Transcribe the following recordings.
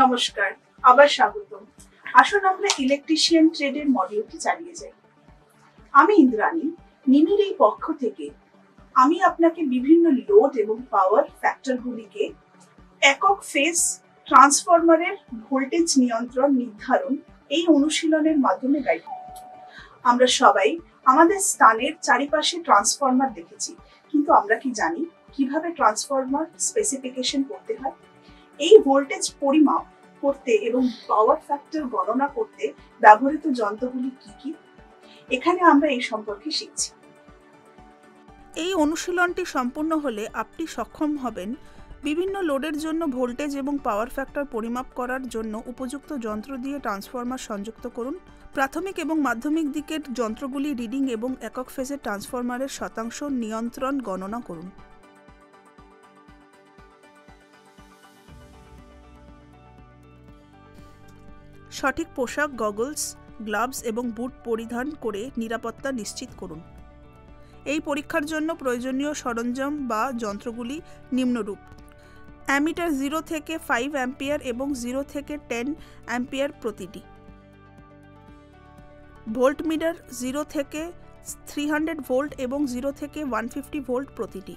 নমস্কার, আবার স্বাগতম। আসুন আমরা ইলেকট্রিশিয়ান ট্রেডের মডিউলটি চালিয়ে যাই। আমি ইন্দ্রাণী, নিমির এই পক্ষ থেকে আমি আপনাকে বিভিন্ন লোড এবং পাওয়ার ফ্যাক্টরগুলিকে একক ফেজ ট্রান্সফরমারের ভোল্টেজ নিয়ন্ত্রণ নির্ধারণ এই অনুশীলনের মাধ্যমে গাইড। আমরা সবাই আমাদের স্থানের চারিপাশে ট্রান্সফরমার দেখেছি, কিন্তু আমরা কি জানি কিভাবে ট্রান্সফরমার স্পেসিফিকেশন করতে হয়? এই ভোল্টেজ পরিমাপ করতে এবং পাওয়ার ফ্যাক্টর গণনা করতে ব্যবহৃত যন্ত্রগুলি কি কি, এখানে আমরা এই সম্পর্কে শিখছি। এই অনুশীলনটি সম্পূর্ণ হলে আপনি সক্ষম হবেন বিভিন্ন লোডের জন্য ভোল্টেজ এবং পাওয়ার ফ্যাক্টর পরিমাপ করার জন্য উপযুক্ত যন্ত্র দিয়ে ট্রান্সফরমার সংযুক্ত করুন। প্রাথমিক এবং মাধ্যমিক দিকের যন্ত্রগুলি রিডিং এবং একক ফেজের ট্রান্সফরমারের শতাংশ নিয়ন্ত্রণ গণনা করুন। সঠিক পোশাক, গগলস, গ্লাভস এবং বুট পরিধান করে নিরাপত্তা নিশ্চিত করুন। এই পরীক্ষার জন্য প্রয়োজনীয় সরঞ্জাম বা যন্ত্রগুলি নিম্নরূপ: অ্যামিটার 0 থেকে 5 অ্যাম্পিয়ার এবং 0 থেকে 10 অ্যাম্পিয়ার প্রতিটি, ভোল্ট মিটার 0 থেকে 300 ভোল্ট এবং 0 থেকে 150 ভোল্ট প্রতিটি,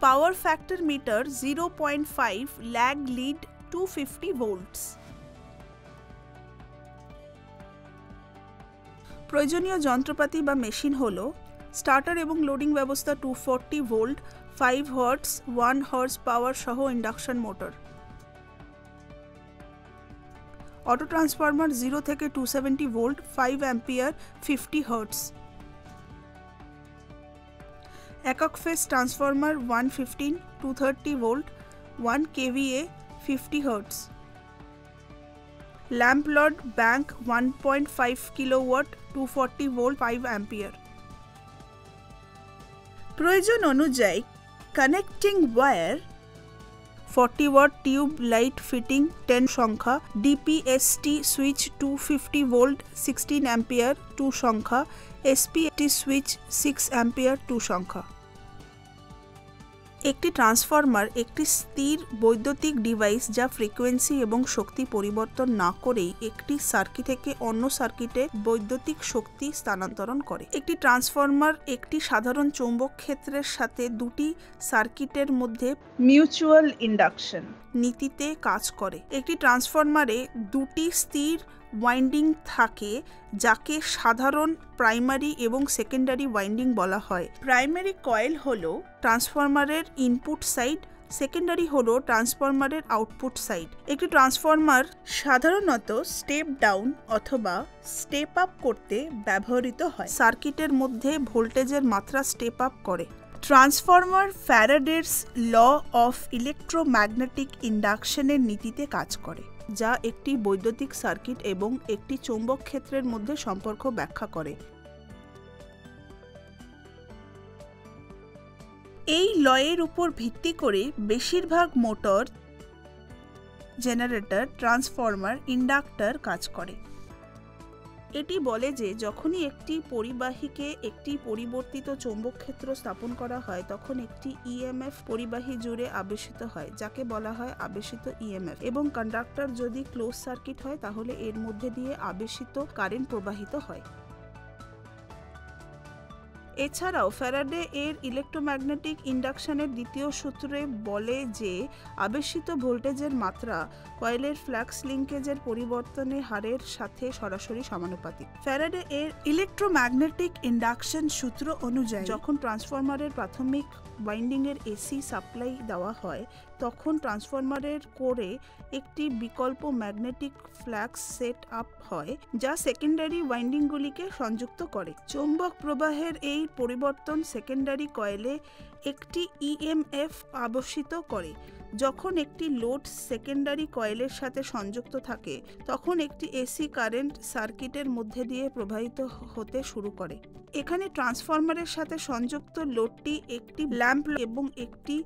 power factor meter 0.5 lag lead 250 volts. প্রয়োজনীয় যন্ত্রপাতি বা মেশিন হল স্টার্টার এবং লোডিং ব্যবস্থা 240 ভোল্ট, 5 হার্টজ, 1 হর্স পাওয়ার সহ ইন্ডাকশন মোটর, অটো ট্রান্সফরমার 0 থেকে 270 ভোল্ট, 5 অ্যাম্পিয়ার, 50 হার্টজ, একক phase transformer 115 230 volt, 1 kVA, 50 hertz, lamp load bank 1.5 kilowatt, 240 volt, 5 ampere. প্রয়োজন অনুযায়ী connecting wire 40 watt tube light fitting 10 সংখ্যা, DPST switch 250 volt 16 ampere 2 সংখ্যা, SPST switch 6 ampere 2 সংখ্যা। একটি transformer একটি স্থির বৈদ্যুতিক ডিভাইস যা ফ্রিকোয়েন্সি এবং শক্তি পরিবর্তন না করেই একটি সার্কিট থেকে অন্য সার্কিটে বৈদ্যুতিক শক্তি স্থানান্তরণ করে। একটি ট্রান্সফরমার একটি সাধারণ চৌম্বক ক্ষেত্রের সাথে দুটি সার্কিটের মধ্যে মিউচুয়াল ইন্ডাকশন নীতিতে কাজ করে। একটি ট্রান্সফরমারে দুটি স্থির ওয়াইন্ডিং থাকে যাকে সাধারণ প্রাইমারি এবং সেকেন্ডারি ওয়াইন্ডিং বলা হয়। প্রাইমারি কয়েল হলো ট্রান্সফরমারের ইনপুট সাইড, সেকেন্ডারি হলো ট্রান্সফরমারের আউটপুট সাইড। একটি ট্রান্সফরমার সাধারণত স্টেপ ডাউন অথবা স্টেপ আপ করতে ব্যবহৃত হয়। সার্কিটের মধ্যে ভোল্টেজের মাত্রা স্টেপ আপ করে। ট্রান্সফরমার ফ্যারাডের ল অফ ইলেকট্রোম্যাগনেটিক ইন্ডাকশনের নীতিতে কাজ করে, যা একটি বৈদ্যুতিক সার্কিট এবং একটি চৌম্বক ক্ষেত্রের মধ্যে সম্পর্ক ব্যাখ্যা করে। এই লয়ের উপর ভিত্তি করে বেশিরভাগ মোটর, জেনারেটর, ট্রান্সফরমার, ইন্ডাক্টর কাজ করে। এটি বলে যে যখনই একটি পরিবাহীকে একটি পরিবর্তিত চৌম্বক ক্ষেত্র স্থাপন করা হয় তখন একটি ইএমএফ পরিবাহী জুড়ে আবেশিত হয়, যাকে বলা হয় আবেশিত ইএমএফ, এবং কন্ডাক্টর যদি ক্লোজ সার্কিট হয় তাহলে এর মধ্যে দিয়ে আবেশিত কারেন্ট প্রবাহিত হয়। এছাড়াও ফ্যারাডে এর ইলেকট্রোম্যাগনেটিক ইন্ডাকশনের দ্বিতীয় সূত্রে বলে যে আবেশিত ভোল্টেজের মাত্রা কয়েলের ফ্লাক্স লিঙ্কেজের পরিবর্তনের হারের সাথে সরাসরি সমানুপাতিক। ফ্যারাডে এর ইলেকট্রোম্যাগনেটিক ইন্ডাকশন সূত্র অনুযায়ী যখন ট্রান্সফরমারের প্রাথমিক ওয়াইন্ডিং এর এসি সাপ্লাই দেওয়া হয় তখন ট্রান্সফরমারের কোরে একটি বিকল্প ম্যাগনেটিক ফ্লাক্স সেট আপ হয় যা সেকেন্ডারি ওয়াইন্ডিংগুলিকে সংযুক্ত করে। চৌম্বক প্রবাহের এই পরিবর্তন সেকেন্ডারি কয়েলে একটি ইএমএফ আবেশিত করে। যখন একটি লোড সেকেন্ডারি কয়েলের সাথে সংযুক্ত থাকে তখন একটি এসি কারেন্ট সার্কিটের মধ্যে দিয়ে প্রবাহিত হতে শুরু করে। এখানে ট্রান্সফরমারের সাথে সংযুক্ত লোডটি একটি ল্যাম্প এবং একটি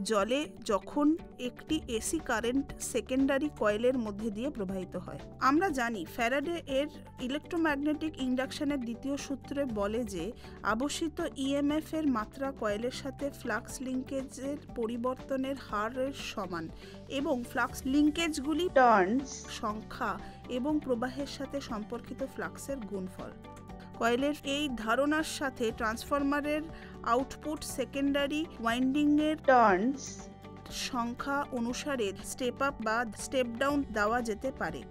জলে যখন একটি এসি কারেন্ট সেকেন্ডারি কয়েলের মধ্যে দিয়ে প্রবাহিত হয়। আমরা জানি ফ্যারাডে এর ইলেকট্রোম্যাগনেটিক ইন্ডাকশনের দ্বিতীয় সূত্রে বলে যে আবশ্যিত ইএমএফ এর মাত্রা কয়েলের সাথে ফ্লাক্স লিঙ্কেজের পরিবর্তনের হারের সমান এবং ফ্লাক্স লিঙ্কেজগুলি টার্নস সংখ্যা এবং প্রবাহের সাথে সম্পর্কিত ফ্লাক্সের গুণফল। কয়েলের এই ধারণার সাথে ট্রান্সফরমারের আউটপুট সেকেন্ডারি ওয়াইন্ডিংয়ের টার্নস সংখ্যা অনুসারে স্টেপ আপ বা স্টেপ ডাউন দেওয়া যেতে পারে।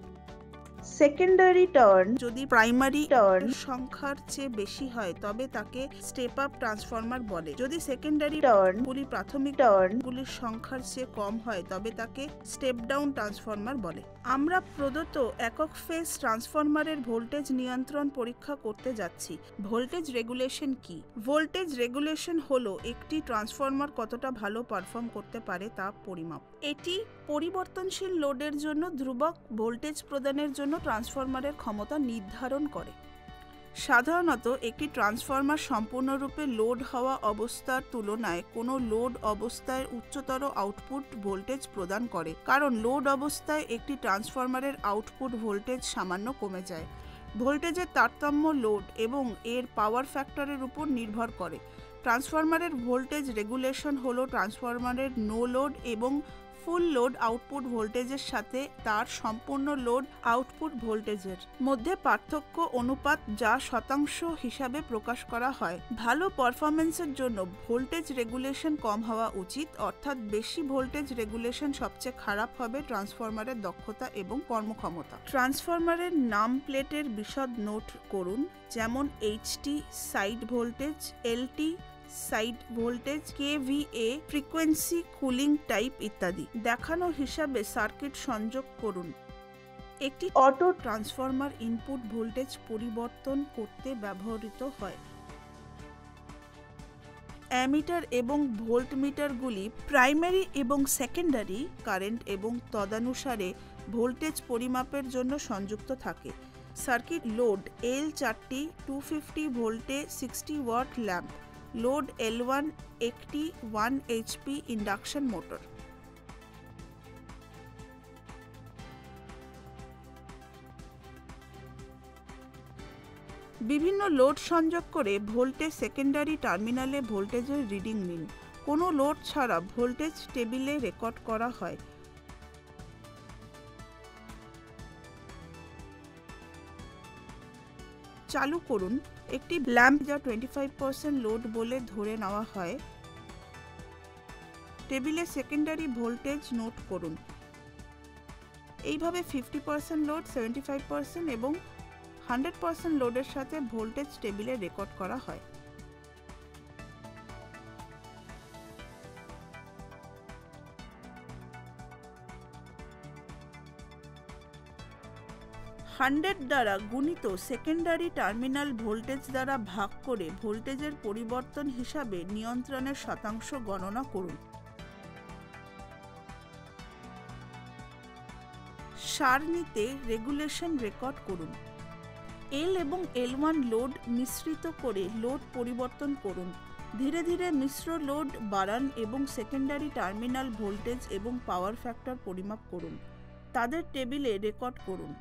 সেকেন্ডারি টার্ন যদি প্রাইমারি টার্ন সংখ্যার চেয়ে বেশি হয় তবে তাকে স্টেপ আপ ট্রান্সফরমার বলে। যদি সেকেন্ডারি টার্ন গুলি প্রাথমিক টার্ন গুলির সংখ্যার চেয়ে কম হয় তবে তাকে স্টেপ ডাউন ট্রান্সফরমার বলে। আমরা প্রদত্ত একক ফেজ ট্রান্সফরমারের ভোল্টেজ নিয়ন্ত্রণ পরীক্ষা করতে যাচ্ছি। ভোল্টেজ রেগুলেশন কি? ভোল্টেজ রেগুলেশন হলো একটি ট্রান্সফরমার কতটা ভালো পারফর্ম করতে পারে তা পরিমাপ। এটি পরিবর্তনশীল লোডের জন্য ধ্রুবক ভোল্টেজ প্রদানের জন্য ট্রান্সফরমারের ক্ষমতা নির্ধারণ করে। সাধারণত একটি ট্রান্সফরমার সম্পূর্ণরূপে লোড হওয়া অবস্থার তুলনায় কোনো লোড অবস্থায় উচ্চতর আউটপুট ভোল্টেজ প্রদান করে, কারণ লোড অবস্থায় একটি ট্রান্সফরমারের আউটপুট ভোল্টেজ সামান্য কমে যায়। ভোল্টেজের তারতম্য লোড এবং এর পাওয়ার ফ্যাক্টরের উপর নির্ভর করে। ট্রান্সফরমারের ভোল্টেজ রেগুলেশন হলো ট্রান্সফরমারের নো লোড এবং ফুল লোড আউটপুট ভোল্টেজের সাথে তার সম্পূর্ণ লোড আউটপুট ভোল্টেজের মধ্যে পার্থক্য অনুপাত, যা শতাংশ হিসাবে প্রকাশ করা হয়। ভালো পারফরম্যান্সের জন্য ভোল্টেজ রেগুলেশন কম হওয়া উচিত, অর্থাৎ বেশি ভোল্টেজ রেগুলেশন সবচেয়ে খারাপ হবে ট্রান্সফরমারের দক্ষতা এবং কর্মক্ষমতা। ট্রান্সফরমারের নাম প্লেটের বিশদ নোট করুন, যেমন HT side voltage, LT side voltage, kVA, frequency, cooling type ইত্যাদি। দেখানো হিসাবে সার্কিট সংযোগ করুন। একটি অটো ট্রান্সফরমার ইনপুট ভোল্টেজ পরিবর্তন করতে ব্যবহৃত হয়। অ্যামিটার এবং ভোল্টমিটারগুলি প্রাইমারি এবং সেকেন্ডারি কারেন্ট এবং তদনুসারে ভোল্টেজ পরিমাপের জন্য সংযুক্ত থাকে। সার্কিট লোড L4টি 250 ভোল্টে 60 ওয়াট ল্যাম্প, লোড L1 একটি 1 HP ইন্ডাকশন মোটর। বিভিন্ন লোড সংযোগ করে ভোল্টেজ সেকেন্ডারি টার্মিনালে ভোল্টেজের রিডিং নিন। কোনো লোড ছাড়া ভোল্টেজ টেবিলে রেকর্ড করা হয়। চালু করুন একটি ল্যাম্প যা 25% লোড বলে ধরে নেওয়া হয়। টেবিলে সেকেন্ডারি ভোল্টেজ নোট করুন। এইভাবে 50% লোড, 75% এবং 100% লোডের সাথে ভোল্টেজ টেবিলে রেকর্ড করা হয়। দ্বারা গুণিত সেকেন্ডারি টার্মিনাল ভোল্টেজ দ্বারা ভাগ করে ভোল্টেজের পরিবর্তন হিসাবে নিয়ন্ত্রণের শতাংশ গণনা করুন। সারণীতে রেগুলেশন রেকর্ড করুন। এল এবং L1 লোড মিশ্রিত করে লোড পরিবর্তন করুন। ধীরে ধীরে মিশ্র লোড বাড়ান এবং সেকেন্ডারি টার্মিনাল ভোল্টেজ এবং পাওয়ার ফ্যাক্টর পরিমাপ করুন। তাদের টেবিলে রেকর্ড করুন।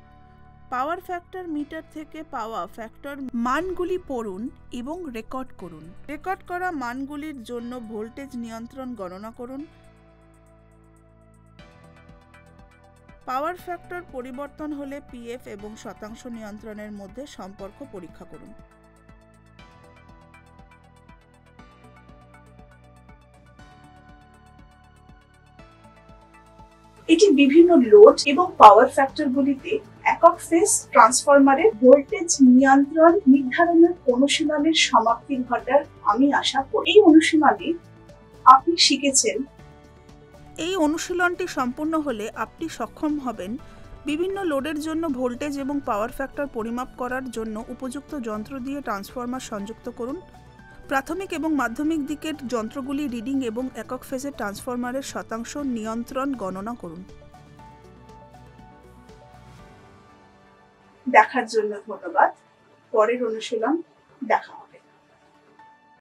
পাওয়ার ফ্যাক্টর মিটার থেকে পাওয়া ফ্যাক্টর মানগুলি পড়ুন এবং রেকর্ড করুন। রেকর্ড করা মানগুলির জন্য ভোল্টেজ নিয়ন্ত্রণ গণনা করুন। পাওয়ার ফ্যাক্টর পরিবর্তন হলে পিএফ এবং শতাংশ নিয়ন্ত্রণের মধ্যে সম্পর্ক পরীক্ষা করুন। এটি বিভিন্ন লোড এবং পাওয়ার ফ্যাক্টরগুলিতে একক ফেজ ট্রান্সফরমারের ভোল্টেজ নিয়ন্ত্রণ নির্ধারণের অনুশীলনের সমাপ্তির ঘটার আমি আশা করি। এই অনুশীলনে আপনি শিখেছেন। এই অনুশীলনটি সম্পূর্ণ হলে আপনি সক্ষম হবেন বিভিন্ন লোডের জন্য ভোল্টেজ এবং পাওয়ার ফ্যাক্টর পরিমাপ করার জন্য উপযুক্ত যন্ত্র দিয়ে ট্রান্সফরমার সংযুক্ত করুন। প্রাথমিক এবং মাধ্যমিক দিকের যন্ত্রগুলি রিডিং এবং একক ফেজের ট্রান্সফরমারের শতাংশ নিয়ন্ত্রণ গণনা করুন। দেখার জন্য ধন্যবাদ। পরের অনুশীলন দেখা।